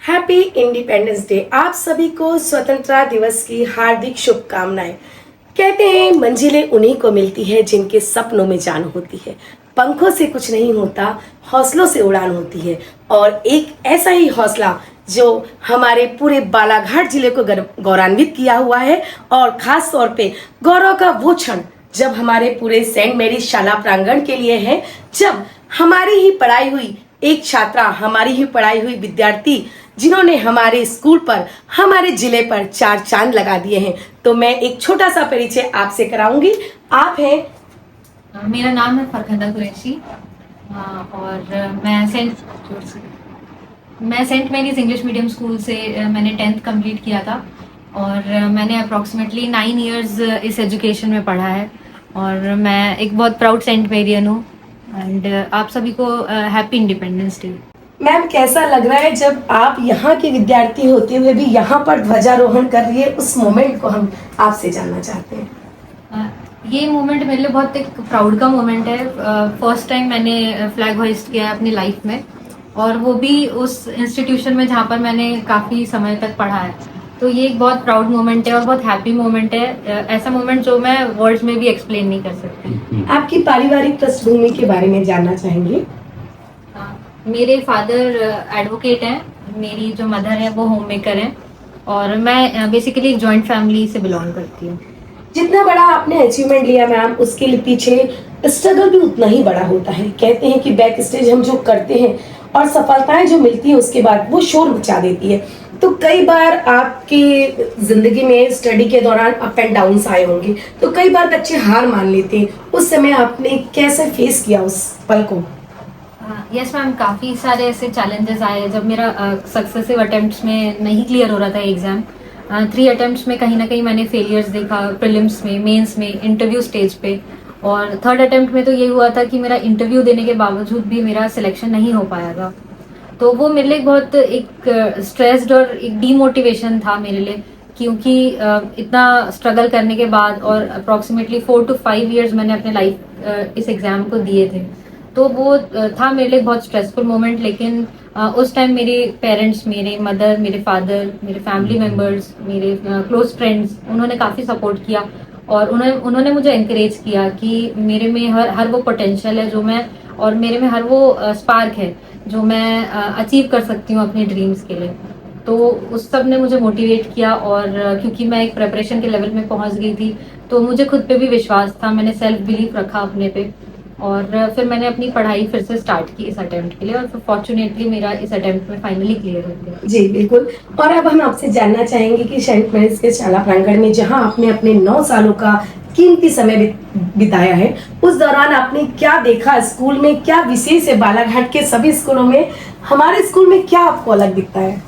Happy independence day. आप सभी को स्वतंत्रता दिवस की हार्दिक शुभकामनाएं। कहते हैं मंजिलें उन्हीं को मिलती है जिनके सपनों में जान होती है। पंखों से कुछ नहीं होता, हौसलों से उड़ान होती है। और एक ऐसा ही हौसला जो हमारे पूरे बालाघाट जिले को गौरवान्वित किया हुआ है, और खास तौर पे गौरव का वो क्षण जब हमारे पूरे सेंट मेरी शाला प्रांगण के लिए है, जब हमारी ही पढ़ाई हुई एक छात्रा, हमारी ही पढ़ाई हुई विद्यार्थी जिन्होंने हमारे स्कूल पर, हमारे जिले पर चार चांद लगा दिए हैं। तो मैं एक छोटा सा परिचय आपसे कराऊंगी। आप हैं? मेरा नाम है फरखंदा कुरैशी और मैं saint Mary's English medium school से मैंने 10th कंप्लीट किया था और मैंने अप्रॉक्सीमेटली 9 इयर्स इस एजुकेशन में पढ़ा है और मैं एक बहुत प्राउड सेंट मेरियन हूँ। एंड आप सभी को हैप्पी इंडिपेंडेंस डे। मैम, कैसा लग रहा है जब आप यहाँ के विद्यार्थी होते हुए भी यहाँ पर ध्वजारोहण कर रही है? उस मोमेंट को हम आपसे जानना चाहते हैं। ये मोमेंट मेरे लिए बहुत एक प्राउड का मोमेंट है। फर्स्ट टाइम मैंने फ्लैग होइस्ट किया है अपनी लाइफ में, और वो भी उस इंस्टीट्यूशन में जहाँ पर मैंने काफ़ी समय तक पढ़ा है। तो ये एक बहुत प्राउड मोमेंट है और बहुत हैप्पी मोमेंट है। ऐसा मोमेंट जो मैं वर्ड्स में भी एक्सप्लेन नहीं कर सकती। आपकी पारिवारिक पृष्ठभूमि के बारे में जानना चाहेंगे? मेरे फादर एडवोकेट हैं, मेरी जो मदर है वो होम मेकर हैं, और मैं बेसिकली एक जॉइंट फैमिली से बिलोंग करती हूँ। जितना बड़ा आपने अचीवमेंट लिया मैम, उसके लिए पीछे स्ट्रगल भी उतना ही बड़ा होता है। कहते हैं कि बैक स्टेज हम जो करते हैं और सफलताएं जो मिलती है उसके बाद वो शोर मचा देती है। तो कई बार आपकी जिंदगी में स्टडी के दौरान अप एंड डाउन्स आए होंगे, तो कई बार बच्चे हार मान लेते हैं। उस समय आपने कैसे फेस किया उस पल को? यस मैम, काफ़ी सारे ऐसे चैलेंजेस आए जब मेरा सक्सेसिव अटेम्प्ट्स में नहीं क्लियर हो रहा था एग्ज़ाम। 3 अटेम्प्ट्स में कहीं ना कहीं मैंने फेलियर्स देखा, प्रीलिम्स में, मेंस में, इंटरव्यू स्टेज पे। और 3rd अटेम्प्ट में तो ये हुआ था कि मेरा इंटरव्यू देने के बावजूद भी मेरा सिलेक्शन नहीं हो पाया था। तो वो मेरे लिए बहुत एक स्ट्रेस्ड और एक डीमोटिवेशन था मेरे लिए, क्योंकि इतना स्ट्रगल करने के बाद और अप्रॉक्सीमेटली 4 to 5 ईयर्स मैंने अपने लाइफ इस एग्ज़ाम को दिए थे। तो वो था मेरे लिए बहुत स्ट्रेसफुल मोमेंट। लेकिन उस टाइम मेरे पेरेंट्स, मेरे मदर, मेरे फादर, मेरे फैमिली मेम्बर्स, मेरे क्लोज फ्रेंड्स, उन्होंने काफ़ी सपोर्ट किया और उन्होंने मुझे इंकरेज किया कि मेरे में हर वो पोटेंशियल है जो मैं, और मेरे में हर वो स्पार्क है जो मैं अचीव कर सकती हूँ अपने ड्रीम्स के लिए। तो उस सब ने मुझे मोटिवेट किया, और क्योंकि मैं एक प्रेपरेशन के लेवल में पहुँच गई थी तो मुझे खुद पे भी विश्वास था, मैंने सेल्फ बिलीव रखा अपने पे, और फिर मैंने अपनी पढ़ाई फिर से स्टार्ट की इस अटेम्प्ट के लिए, और फॉर्चुनेटली मेरा इस अटेम्प्ट में फाइनली क्लियर हो गया। जी बिल्कुल। और अब हम आपसे जानना चाहेंगे कि सेंट मेरीज के शाला प्रांगण में जहां आपने अपने 9 सालों का कीमती समय बिताया है, उस दौरान आपने क्या देखा? स्कूल में क्या विशेष है? बालाघाट के सभी स्कूलों में, हमारे स्कूल में क्या आपको अलग दिखता है?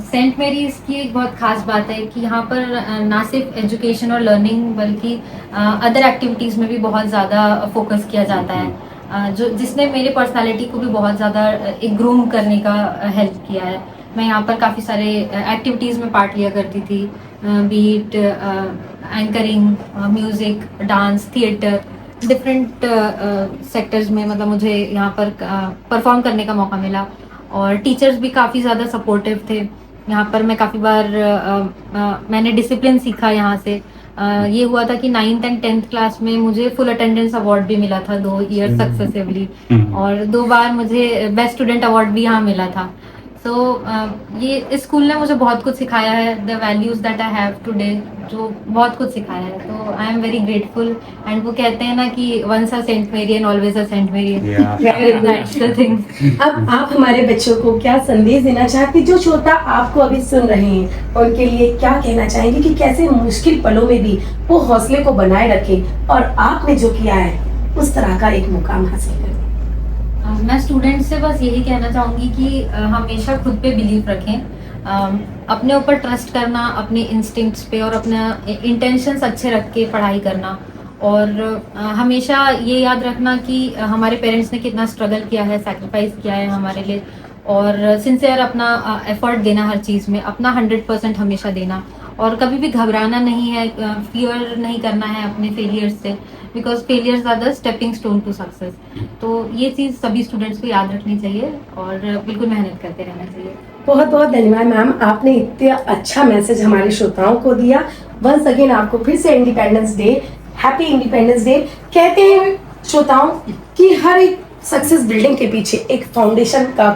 सेंट मेरीज की एक बहुत खास बात है कि यहाँ पर ना सिर्फ एजुकेशन और लर्निंग बल्कि अदर एक्टिविटीज़ में भी बहुत ज़्यादा फोकस किया जाता है, जो जिसने मेरे पर्सनालिटी को भी बहुत ज़्यादा एक ग्रूम करने का हेल्प किया है। मैं यहाँ पर काफ़ी सारे एक्टिविटीज़ में पार्ट लिया करती थी, be it anchoring, music, dance, theatre, different sectors में मतलब मुझे यहाँ पर परफॉर्म करने का मौका मिला। और टीचर्स भी काफ़ी ज़्यादा सपोर्टिव थे यहाँ पर। मैं काफ़ी बार मैंने डिसिप्लिन सीखा यहाँ से। ये हुआ था कि 9th and 10th क्लास में मुझे फुल अटेंडेंस अवार्ड भी मिला था 2 ईयर सक्सेसिवली, और 2 बार मुझे बेस्ट स्टूडेंट अवार्ड भी यहाँ मिला था। सो ये इस स्कूल ने मुझे बहुत कुछ सिखाया है, the values that I have today, जो बहुत कुछ सिखाया है। तो I am very grateful. And वो कहते हैं ना कि once a saint Marian always a saint Marian, that's the thing. अब आप हमारे बच्चों को क्या संदेश देना चाहते, जो श्रोता आपको अभी सुन रहे हैं, उनके लिए क्या कहना चाहेंगे कि कैसे मुश्किल पलों में भी वो हौसले को बनाए रखें और आपने जो किया है उस तरह का एक मुकाम हासिल करें? मैं स्टूडेंट्स से बस यही कहना चाहूँगी कि हमेशा खुद पे बिलीव रखें, अपने ऊपर ट्रस्ट करना, अपने इंस्टिंक्ट्स पे, और अपना इंटेंशंस अच्छे रख के पढ़ाई करना। और हमेशा ये याद रखना कि हमारे पेरेंट्स ने कितना स्ट्रगल किया है, सैक्रिफाइस किया है हमारे लिए, और सिंसियर अपना एफर्ट देना, हर चीज़ में अपना 100% हमेशा देना, और कभी भी घबराना नहीं है, फियर नहीं करना है अपने फेलियर्स से, because failures are the stepping stone to success. तो ये चीज़ सभी स्टूडेंट्स को याद रखनी चाहिए और बिल्कुल मेहनत करते रहना चाहिए। बहुत बहुत धन्यवाद मैम, आपने इतना अच्छा मैसेज हमारे श्रोताओं को दिया। वंस अगेन आपको फिर से independence day, happy independence day. कहते हैं श्रोताओं कि हर एक सक्सेस बिल्डिंग के पीछे एक फाउंडेशन का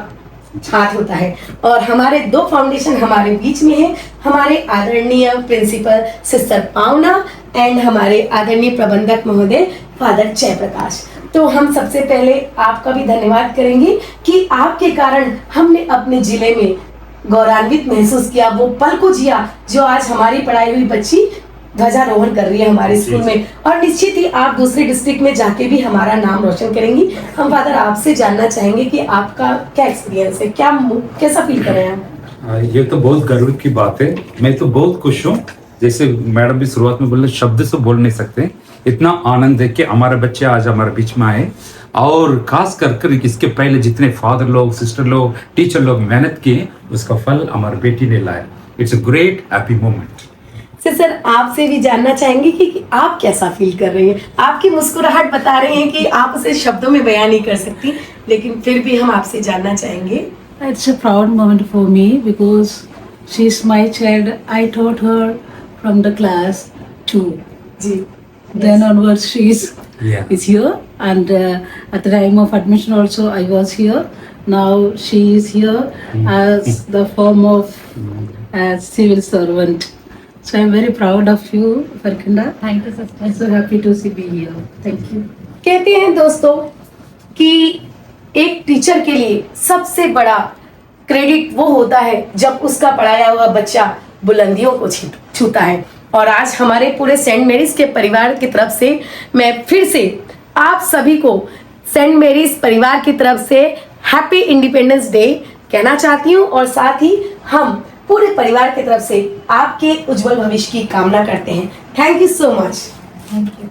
हाथ होता है और हमारे 2 फाउंडेशन हमारे बीच में है, हमारे आदरणीय प्रिंसिपल सिस्टर पावना एंड हमारे आदरणीय प्रबंधक महोदय फादर जयप्रकाश। तो हम सबसे पहले आपका भी धन्यवाद करेंगे कि आपके कारण हमने अपने जिले में गौरवान्वित महसूस किया, वो पल को जिया जो आज हमारी पढ़ाई हुई बच्ची ध्वजारोहण कर रही है हमारे स्कूल में, और निश्चित ही आप दूसरे डिस्ट्रिक्ट में जाके भी हमारा नाम रोशन करेंगी। हम फादर आपसे जानना चाहेंगे कि आपका क्या एक्सपीरियंस है, कैसा फील कर रहे हैं आप? ये तो बहुत गर्व की बात है, मैं तो बहुत खुश हूँ। जैसे मैडम भी शुरुआत में बोले, शब्द से बोल नहीं सकते, इतना आनंद है कि हमारे बच्चे आज हमारे बीच में आए। और खास कर इसके पहले जितने फादर लोग, सिस्टर लोग, टीचर लोग मेहनत किए, उसका फल हमारी बेटी ने लाया। It's a great happy moment. Sir आपसे भी जानना चाहेंगे कि आप कैसा फील कर रही हैं? आपकी मुस्कुराहट बता रही हैं कि आप उसे शब्दों में बयान नहीं कर सकती, लेकिन फिर भी हम आपसे जानना चाहेंगे। It's a proud moment for me because she's my child. I taught her from the class 2. जी, Then onwards she is here, and at the time of admission also I was here. Now she is here as the form of civil servant. So I'm very proud of you, Farkinda. Thank you sister. I'm so happy to see be here. Thank you. कहते हैं दोस्तों कि एक teacher के लिए सबसे बड़ा credit वो होता है जब उसका पढ़ाया हुआ बच्चा बुलंदियों को छूता है। और आज हमारे पूरे सेंट मेरीज के परिवार की तरफ से मैं फिर से आप सभी को सेंट मेरीज परिवार की तरफ से हैप्पी इंडिपेंडेंस डे कहना चाहती हूँ, और साथ ही हम पूरे परिवार की तरफ से आपके उज्जवल भविष्य की कामना करते हैं। Thank you so much. Thank you.